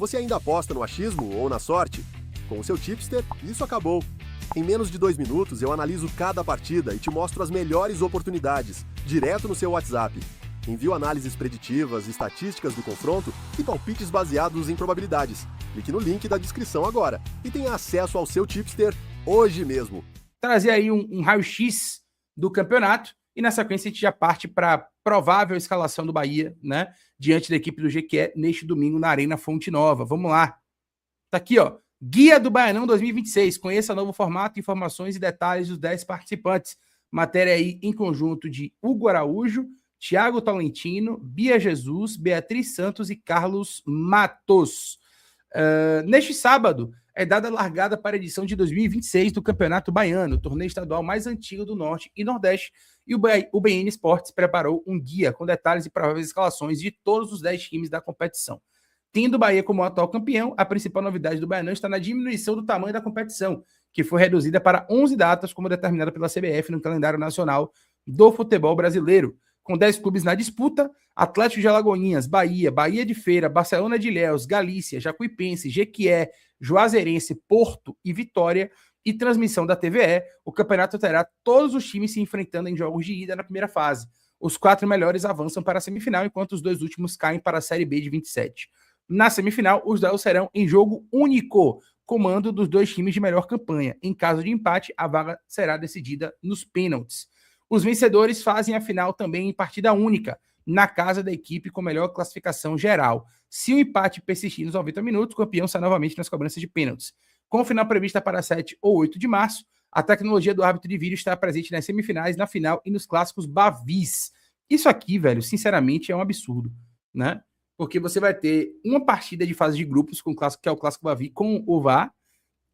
Você ainda aposta no achismo ou na sorte? Com o seu tipster, isso acabou. Em menos de 2 minutos, eu analiso cada partida e te mostro as melhores oportunidades, direto no seu WhatsApp. Envio análises preditivas, estatísticas do confronto e palpites baseados em probabilidades. Clique no link da descrição agora e tenha acesso ao seu tipster hoje mesmo. Trazer aí um raio-x do campeonato e na sequência a gente já parte para a provável escalação do Bahia, né? Diante da equipe do Jequié neste domingo na Arena Fonte Nova. Vamos lá. Tá aqui, ó. Guia do Baianão 2026. Conheça novo formato, informações e detalhes dos 10 participantes. Matéria aí em conjunto de Hugo Araújo, Thiago Tolentino, Bia Jesus, Beatriz Santos e Carlos Matos. Neste sábado, é dada a largada para a edição de 2026 do Campeonato Baiano, o torneio estadual mais antigo do Norte e Nordeste, e o BN Esportes preparou um guia com detalhes e prováveis escalações de todos os 10 times da competição. Tendo o Bahia como atual campeão, a principal novidade do Baianão está na diminuição do tamanho da competição, que foi reduzida para 11 datas, como determinada pela CBF no calendário nacional do futebol brasileiro. Com 10 clubes na disputa, Atlético de Alagoinhas, Bahia, Bahia de Feira, Barcelona de Ilhéus, Galícia, Jacuipense, Jequié, Juazeirense, Porto e Vitória, e transmissão da TVE, o campeonato terá todos os times se enfrentando em jogos de ida na primeira fase. Os 4 melhores avançam para a semifinal, enquanto os 2 últimos caem para a Série B de 27. Na semifinal, os duelos serão em jogo único, comando dos 2 times de melhor campanha. Em caso de empate, a vaga será decidida nos pênaltis. Os vencedores fazem a final também em partida única, na casa da equipe com melhor classificação geral. Se o empate persistir nos 90 minutos, o campeão sai novamente nas cobranças de pênaltis. Com final prevista para 7 ou 8 de março, a tecnologia do árbitro de vídeo está presente nas semifinais, na final e nos clássicos Bavis. Isso aqui, velho, sinceramente é um absurdo, né? Porque você vai ter uma partida de fase de grupos, com o clássico, que é o Clássico Bavi, com o VAR,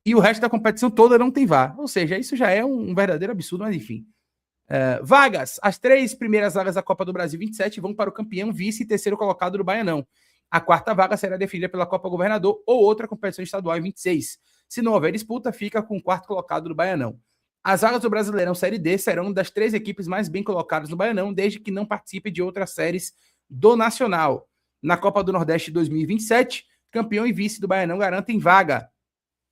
e o resto da competição toda não tem VAR. Ou seja, isso já é um verdadeiro absurdo, mas enfim. Vagas. As 3 primeiras vagas da Copa do Brasil 27 vão para o campeão, vice e terceiro colocado do Baianão. A 4ª vaga será definida pela Copa Governador ou outra competição estadual em 26. Se não houver disputa, fica com o 4º colocado do Baianão. As vagas do Brasileirão Série D serão das 3 equipes mais bem colocadas no Baianão, desde que não participem de outras séries do Nacional. Na Copa do Nordeste 2027, campeão e vice do Baianão garantem vaga.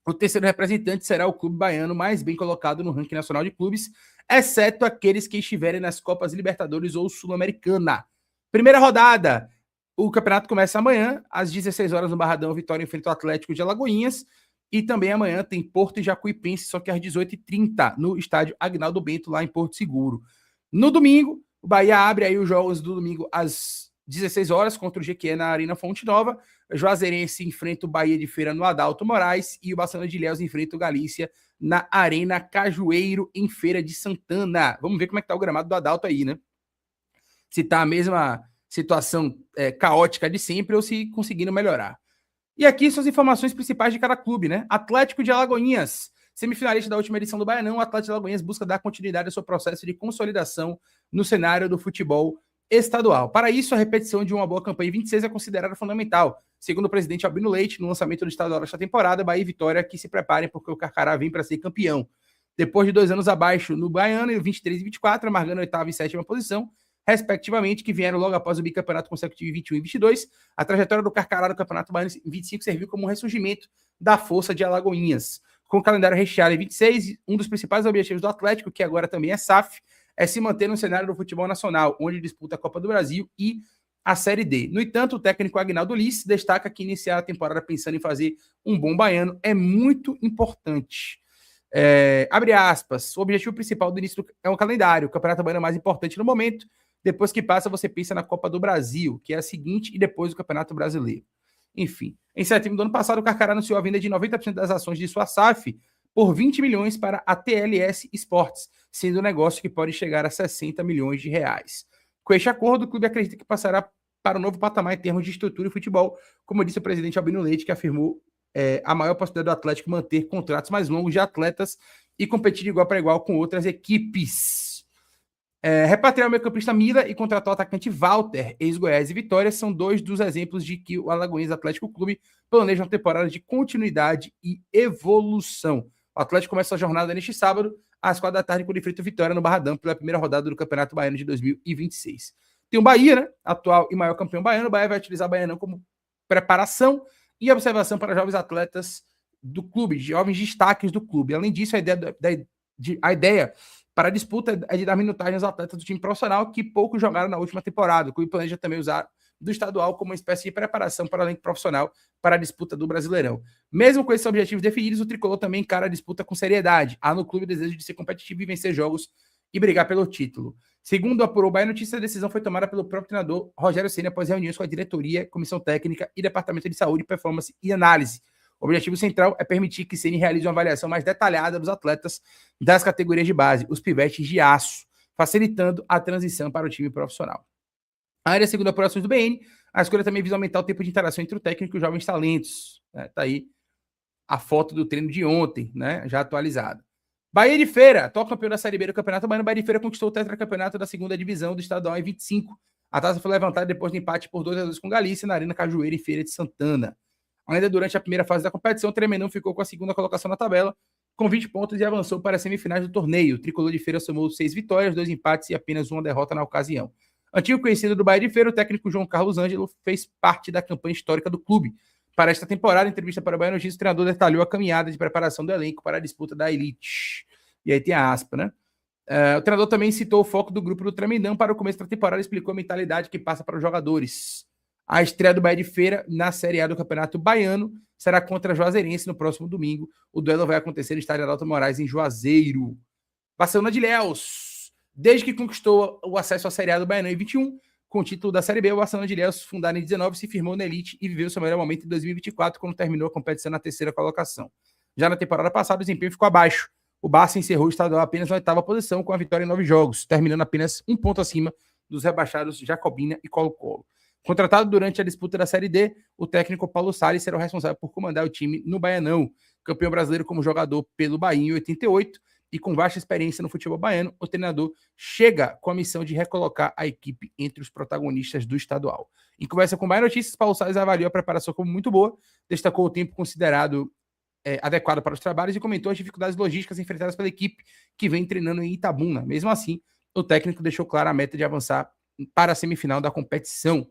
O terceiro representante será o clube baiano mais bem colocado no ranking nacional de clubes, exceto aqueles que estiverem nas Copas Libertadores ou Sul-Americana. Primeira rodada. O campeonato começa amanhã, às 16 horas no Barradão. Vitória enfrenta o Atlético de Alagoinhas. E também amanhã tem Porto e Jacuipense, só que às 18h30, no estádio Agnaldo Bento, lá em Porto Seguro. No domingo, o Bahia abre aí os jogos do domingo às 16 horas contra o Jequié na Arena Fonte Nova. O Juazeirense enfrenta o Bahia de Feira no Adalto Moraes e o Barcelona de Ilhéus enfrenta o Galícia na Arena Cajueiro, em Feira de Santana. Vamos ver como é que tá o gramado do Adalto aí, né? Se tá a mesma situação caótica de sempre ou se conseguindo melhorar. E aqui são as informações principais de cada clube, né? Atlético de Alagoinhas, semifinalista da última edição do Baianão, o Atlético de Alagoinhas busca dar continuidade ao seu processo de consolidação no cenário do futebol estadual. Para isso, a repetição de uma boa campanha em 26 é considerada fundamental. Segundo o presidente Albino Leite, no lançamento do estadual desta temporada, Bahia e Vitória que se preparem porque o Carcará vem para ser campeão. Depois de 2 anos abaixo no Baiano, em 23 e 24, amargando a 8ª e 7ª posição, respectivamente, que vieram logo após o bicampeonato consecutivo em 21 e 22, a trajetória do Carcará do Campeonato Baiano em 25 serviu como um ressurgimento da força de Alagoinhas. Com o calendário recheado em 26, um dos principais objetivos do Atlético, que agora também é SAF, é se manter no cenário do futebol nacional, onde disputa a Copa do Brasil e a Série D. No entanto, o técnico Agnaldo Liz destaca que iniciar a temporada pensando em fazer um bom baiano é muito importante. Abre aspas, o objetivo principal do início é o calendário, o Campeonato Baiano é mais importante no momento, depois que passa você pensa na Copa do Brasil, que é a seguinte, e depois o Campeonato Brasileiro. Enfim, em setembro do ano passado, o Carcará anunciou a venda de 90% das ações de sua SAF por 20 milhões para a TLS Esportes, sendo um negócio que pode chegar a 60 milhões de reais. Com este acordo, o clube acredita que passará para um novo patamar em termos de estrutura e futebol, como disse o presidente Albino Leite, que afirmou a maior possibilidade do Atlético manter contratos mais longos de atletas e competir de igual para igual com outras equipes. Repatriar o meio-campista Mila e contratar o atacante Walter, ex-Goiás e Vitória, são 2 dos exemplos de que o Alagoinhas Atlético Clube planeja uma temporada de continuidade e evolução. O Atlético começa a jornada neste sábado, às 4 da tarde, com o enfrenta o Vitória no Barradão, pela primeira rodada do Campeonato Baiano de 2026. Tem o Bahia, né? Atual e maior campeão baiano. O Bahia vai utilizar o Baianão como preparação. e observação para jovens atletas do clube, jovens destaques do clube. Além disso, a ideia para a disputa é de dar minutagem aos atletas do time profissional que pouco jogaram na última temporada. O clube planeja também usar do estadual como uma espécie de preparação para o elenco profissional para a disputa do Brasileirão. Mesmo com esses objetivos definidos, o Tricolor também encara a disputa com seriedade. Há no clube o desejo de ser competitivo e vencer jogos e brigar pelo título. Segundo apurou o Bahia Notícias, a decisão foi tomada pelo próprio treinador Rogério Ceni após reuniões com a diretoria, comissão técnica e departamento de saúde, performance e análise. O objetivo central é permitir que Ceni realize uma avaliação mais detalhada dos atletas das categorias de base, os pivetes de aço, facilitando a transição para o time profissional. A área, segundo apurações do BN, a escolha também visa aumentar o tempo de interação entre o técnico e os jovens talentos. Tá aí a foto do treino de ontem, né, já atualizada. Bahia de Feira, atual campeão da Série B do Campeonato Baiano. Bahia de Feira conquistou o tetracampeonato da segunda divisão do estadual em 25. A taça foi levantada depois do empate por 2-2 com Galícia na Arena Cajueira e Feira de Santana. Ainda durante a primeira fase da competição, o Tremendão ficou com a segunda colocação na tabela, com 20 pontos e avançou para as semifinais do torneio. O Tricolor de Feira somou 6 vitórias, 2 empates e apenas uma derrota na ocasião. Antigo conhecido do Bahia de Feira, o técnico João Carlos Ângelo fez parte da campanha histórica do clube. Para esta temporada, em entrevista para o Bahia Notícias, o treinador detalhou a caminhada de preparação do elenco para a disputa da Elite. E aí tem a aspa, né? O treinador também citou o foco do grupo do Tremendão para o começo da temporada e explicou a mentalidade que passa para os jogadores. A estreia do Bahia de Feira na Série A do Campeonato Baiano será contra a Juazeirense no próximo domingo. O duelo vai acontecer no estádio Adalto Moraes, em Juazeiro. Barcelona de Ilhéus. Desde que conquistou o acesso à Série A do Baiano em 21, com o título da Série B, o Barcelona de Ilhéus, fundado em 19, se firmou na Elite e viveu seu melhor momento em 2024, quando terminou a competição na terceira colocação. Já na temporada passada, o desempenho ficou abaixo. O Barça encerrou o estadual apenas na 8ª posição, com a vitória em 9 jogos, terminando apenas um ponto acima dos rebaixados Jacobina e Colo-Colo. Contratado durante a disputa da Série D, o técnico Paulo Salles será o responsável por comandar o time no Baianão. Campeão brasileiro como jogador pelo Bahia em 88 e com vasta experiência no futebol baiano, o treinador chega com a missão de recolocar a equipe entre os protagonistas do estadual. Em conversa com o Bahia Notícias, Paulo Salles avaliou a preparação como muito boa, destacou o tempo considerado adequado para os trabalhos e comentou as dificuldades logísticas enfrentadas pela equipe que vem treinando em Itabuna. Mesmo assim, o técnico deixou clara a meta de avançar para a semifinal da competição.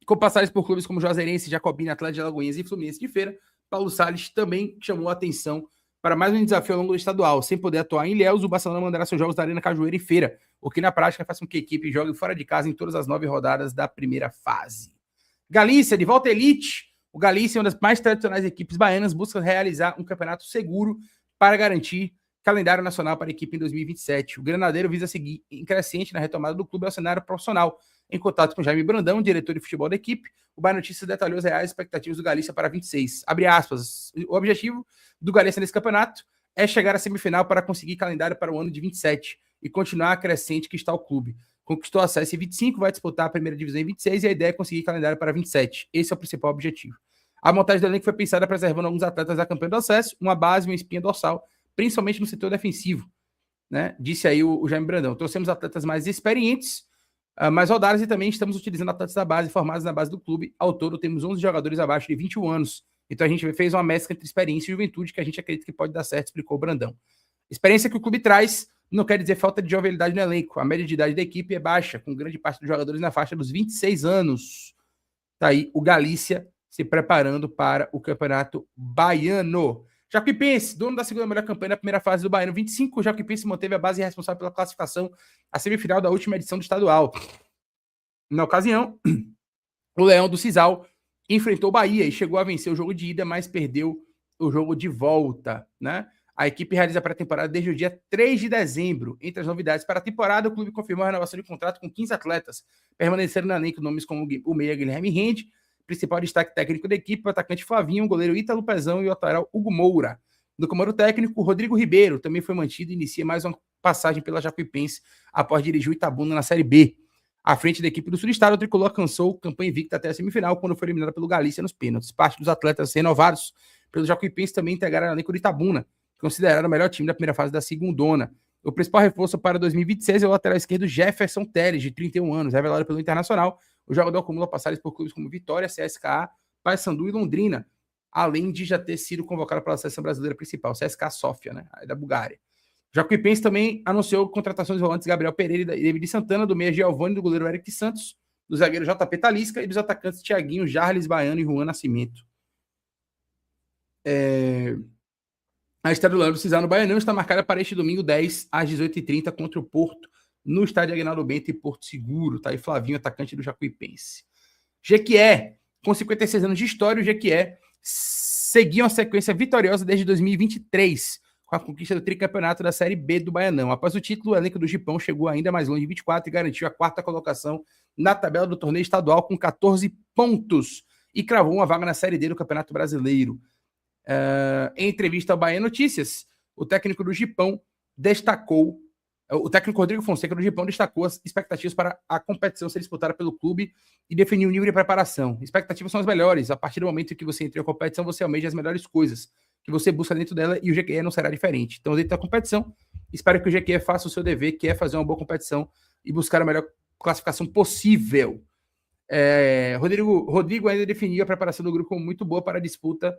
Com passagens por clubes como Juazeirense, Jacobina, Atlético de Alagoinhas e Fluminense de Feira, Paulo Salles também chamou a atenção para mais um desafio ao longo do estadual. Sem poder atuar em Ilhéus, o Barcelona mandará seus jogos da Arena Cajueira e Feira, o que na prática faz com que a equipe jogue fora de casa em todas as 9 rodadas da primeira fase. Galícia, de volta à elite. O Galícia, uma das mais tradicionais equipes baianas, busca realizar um campeonato seguro para garantir calendário nacional para a equipe em 2027. O Granadeiro visa seguir em crescente na retomada do clube ao cenário profissional. Em contato com Jaime Brandão, diretor de futebol da equipe, o Bahia Notícias detalhou as reais expectativas do Galícia para 26. Abre aspas. O objetivo do Galícia nesse campeonato é chegar à semifinal para conseguir calendário para o ano de 27 e continuar a crescente que está o clube. Conquistou acesso em 25, vai disputar a primeira divisão em 26 e a ideia é conseguir calendário para 27. Esse é o principal objetivo. A montagem do elenco foi pensada preservando alguns atletas da campanha do acesso, uma base e uma espinha dorsal, principalmente no setor defensivo, né? Disse aí o Jaime Brandão. Trouxemos atletas mais experientes, mais rodadas e também estamos utilizando atletas da base, formados na base do clube. Ao todo, temos 11 jogadores abaixo de 21 anos. Então a gente fez uma mescla entre experiência e juventude que a gente acredita que pode dar certo, explicou o Brandão. Experiência que o clube traz não quer dizer falta de jovialidade no elenco. A média de idade da equipe é baixa, com grande parte dos jogadores na faixa dos 26 anos. Tá aí o Galícia se preparando para o Campeonato Baiano. Jacuipense, dono da segunda melhor campanha da primeira fase do Baiano 25, o Jacuipense manteve a base responsável pela classificação à semifinal da última edição do estadual. Na ocasião, o Leão do Cisal enfrentou o Bahia e chegou a vencer o jogo de ida, mas perdeu o jogo de volta, né? A equipe realiza a pré-temporada desde o dia 3 de dezembro. Entre as novidades para a temporada, o clube confirmou a renovação de contrato com 15 atletas, permanecendo na elenco nomes como o meia Guilherme Rende, principal destaque técnico da equipe, o atacante Flavinho, o goleiro Ítalo Pezão e o lateral Hugo Moura. No comando técnico, o Rodrigo Ribeiro também foi mantido e inicia mais uma passagem pela Jacuipense após dirigir o Itabuna na Série B. À frente da equipe do Sul-Estado, o Tricolor alcançou campanha invicta até a semifinal, quando foi eliminado pelo Galícia nos pênaltis. Parte dos atletas renovados pelo Jacuipense também integraram a elenco do Itabuna, considerado o melhor time da primeira fase da segundona. O principal reforço para 2026 é o lateral esquerdo Jefferson Teles, de 31 anos, revelado pelo Internacional. O jogador acumula passagens por clubes como Vitória, CSKA, Paysandu e Londrina, além de já ter sido convocado pela seleção brasileira principal, CSKA Sofia, né, da Bulgária. O Jacuipense também anunciou contratações volantes Gabriel Pereira e David Santana, do meia Giovani, do goleiro Eric Santos, do zagueiro JP Talisca e dos atacantes Thiaguinho, Jarles Baiano e Juan Nascimento. A estreia do Leandro Cisar no Baianão está marcada para este domingo 10 às 18h30 contra o Porto, no estádio Aguinaldo Bento e Porto Seguro. Tá aí Flavinho, atacante do Jacuipense. Jequié, com 56 anos de história, o Jequié seguia uma sequência vitoriosa desde 2023, com a conquista do tricampeonato da Série B do Baianão. Após o título, o elenco do Gipão chegou ainda mais longe de 24 e garantiu a 4ª colocação na tabela do torneio estadual com 14 pontos e cravou uma vaga na Série D do Campeonato Brasileiro. Em entrevista ao Bahia Notícias, o técnico do Gipão destacou, o técnico Rodrigo Fonseca do Gipão destacou as expectativas para a competição ser disputada pelo clube e definiu o nível de preparação. Expectativas são as melhores. A partir do momento em que você entra em competição, você almeja as melhores coisas que você busca dentro dela e o GQE não será diferente. Então, dentro da competição, espero que o GQE faça o seu dever, que é fazer uma boa competição e buscar a melhor classificação possível. Rodrigo ainda definiu a preparação do grupo como muito boa para a disputa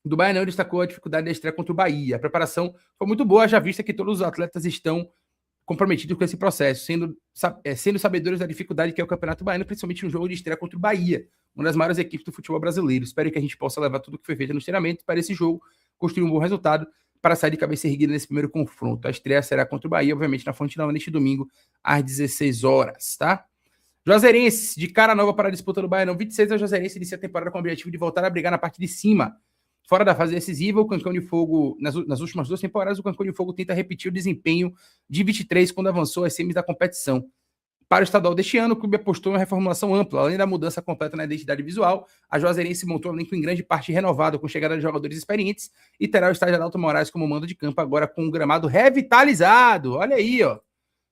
do Baianão. Destacou a dificuldade da estreia contra o Bahia. A preparação foi muito boa, já vista que todos os atletas estão comprometidos com esse processo, sendo sabedores da dificuldade que é o Campeonato Baiano, principalmente no jogo de estreia contra o Bahia, uma das maiores equipes do futebol brasileiro. Espero que a gente possa levar tudo que foi feito no treinamento para esse jogo, construir um bom resultado para sair de cabeça erguida nesse primeiro confronto. A estreia será contra o Bahia, obviamente, na Fonte Nova, neste domingo, às 16 horas, tá? Juazeirense, de cara nova para a disputa do Baianão 26, a Juazeirense inicia a temporada com o objetivo de voltar a brigar na parte de cima. Fora da fase decisiva, o Cancão de Fogo, nas últimas 2 temporadas, o Cancão de Fogo tenta repetir o desempenho de 23 quando avançou às semis da competição. Para o estadual deste ano, o clube apostou em uma reformulação ampla. Além da mudança completa na identidade visual, a Juazeirense montou um elenco em grande parte renovado, com chegada de jogadores experientes, e terá o estádio Adalto Moraes como mando de campo, agora com um gramado revitalizado. Olha aí, ó.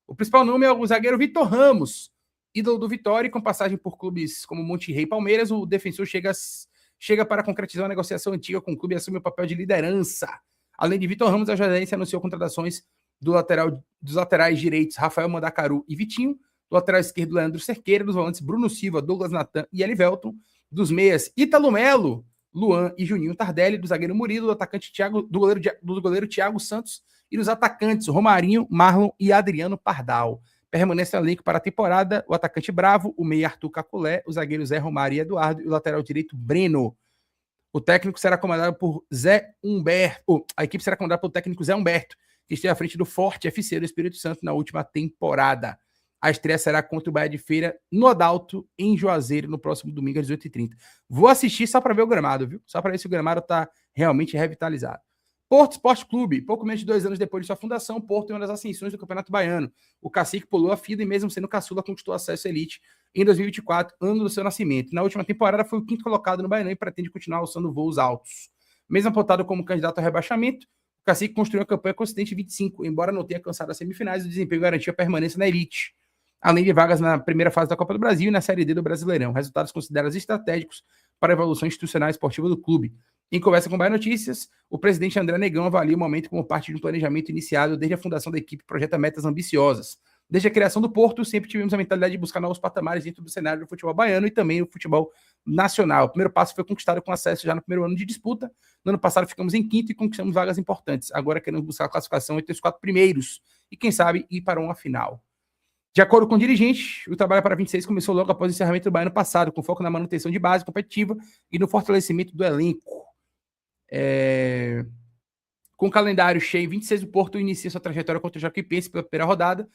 O principal nome é o zagueiro Vitor Ramos, ídolo do Vitória, e com passagem por clubes como Monte Rei e Palmeiras, o defensor chega para concretizar uma negociação antiga com o clube e assume o papel de liderança. Além de Vitor Ramos, a Juazeirense anunciou contratações dos laterais direitos Rafael Mandacaru e Vitinho, do lateral esquerdo Leandro Cerqueira, dos volantes Bruno Silva, Douglas Natan e Elivelton, dos meias Ítalo Melo, Luan e Juninho Tardelli, do zagueiro Murilo, do atacante do goleiro Thiago Santos e dos atacantes Romarinho, Marlon e Adriano Pardal. Permanece no elenco para a temporada o atacante Bravo, o meia Arthur Caculé, o zagueiro Zé Romário e Eduardo e o lateral direito Breno. O técnico será comandado por Zé Humberto. A equipe será comandada pelo técnico Zé Humberto, que esteve à frente do Forte FC do Espírito Santo na última temporada. A estreia será contra o Bahia de Feira no Adalto, em Juazeiro, no próximo domingo às 18h30. Vou assistir só para ver o gramado, viu? Só para ver se o gramado está realmente revitalizado. Porto Esporte Clube, pouco menos de 2 anos depois de sua fundação, o Porto é uma das ascensões do Campeonato Baiano. O cacique pulou a fila e, mesmo sendo caçula, conquistou acesso à elite em 2024, ano do seu nascimento. Na última temporada foi o 5º colocado no Baianão e pretende continuar alçando voos altos. Mesmo apontado como candidato ao rebaixamento, o cacique construiu uma campanha consistente 25, embora não tenha alcançado as semifinais, o desempenho garantiu a permanência na elite, além de vagas na primeira fase da Copa do Brasil e na Série D do Brasileirão. Resultados considerados estratégicos para a evolução institucional e esportiva do clube. Em conversa com o Bahia Notícias, o presidente André Negão avalia o momento como parte de um planejamento iniciado desde a fundação da equipe que projeta metas ambiciosas. Desde a criação do Porto, sempre tivemos a mentalidade de buscar novos patamares dentro do cenário do futebol baiano e também no futebol nacional. O primeiro passo foi conquistado com acesso já no primeiro ano de disputa. No ano passado ficamos em 5º e conquistamos vagas importantes. Agora queremos buscar a classificação entre os 4 primeiros e, quem sabe, ir para uma final. De acordo com o dirigente, o trabalho para 26 começou logo após o encerramento do Baiano passado, com foco na manutenção de base competitiva e no fortalecimento do elenco. Com o calendário cheio, 26 do Porto inicia sua trajetória contra o Jacuipense pela primeira rodada,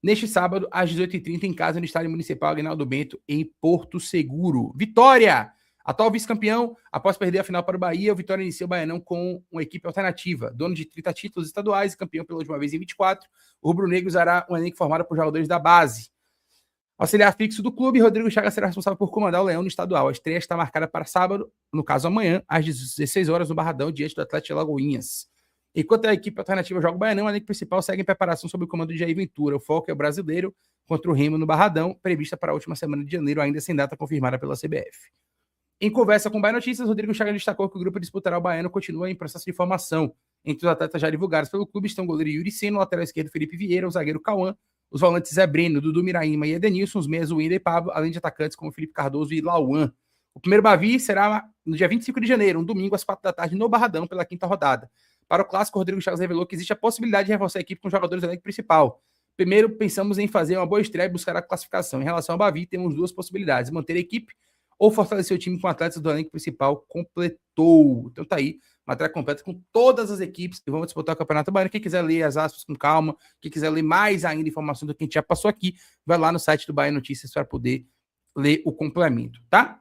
neste sábado, às 18h30, em casa, no Estádio Municipal Aguinaldo Bento, em Porto Seguro. Vitória! Atual vice-campeão, após perder a final para o Bahia, o Vitória inicia o Baianão com uma equipe alternativa, dono de 30 títulos estaduais e campeão pela última vez em 24. O rubro-negro usará um elenco formado por jogadores da base. Auxiliar fixo do clube, Rodrigo Chagas será responsável por comandar o Leão no estadual. A estreia está marcada para sábado, no caso amanhã, às 16 horas no Barradão, diante do Atlético de Alagoinhas. Enquanto a equipe alternativa joga o Baianão, o elenco principal segue em preparação sob o comando de Jair Ventura. O foco é o brasileiro contra o Remo no Barradão, prevista para a última semana de janeiro, ainda sem data confirmada pela CBF. Em conversa com o Bahia Notícias, Rodrigo Chagas destacou que o grupo disputará o Baiano continua em processo de formação. Entre os atletas já divulgados pelo clube estão o goleiro Yuri Seno, o lateral esquerdo Felipe Vieira, o zagueiro Cauã, os volantes Zé Breno, Dudu Miraíma e Edenilson, os meias Winda e Pablo, além de atacantes como Felipe Cardoso e Lauan. O primeiro Bavi será no dia 25 de janeiro, um domingo às 4 da tarde, no Barradão, pela 5ª rodada. Para o clássico, Rodrigo Chagas revelou que existe a possibilidade de reforçar a equipe com jogadores do elenco principal. Primeiro, pensamos em fazer uma boa estreia e buscar a classificação. Em relação ao Bavi, temos duas possibilidades: manter a equipe ou fortalecer o time com atletas do elenco principal. Completou. Então tá aí, matéria completa com todas as equipes que vão disputar o Campeonato Baiano. Quem quiser ler as aspas com calma, quem quiser ler mais ainda informação do que a gente já passou aqui, vai lá no site do Bahia Notícias para poder ler o complemento, tá?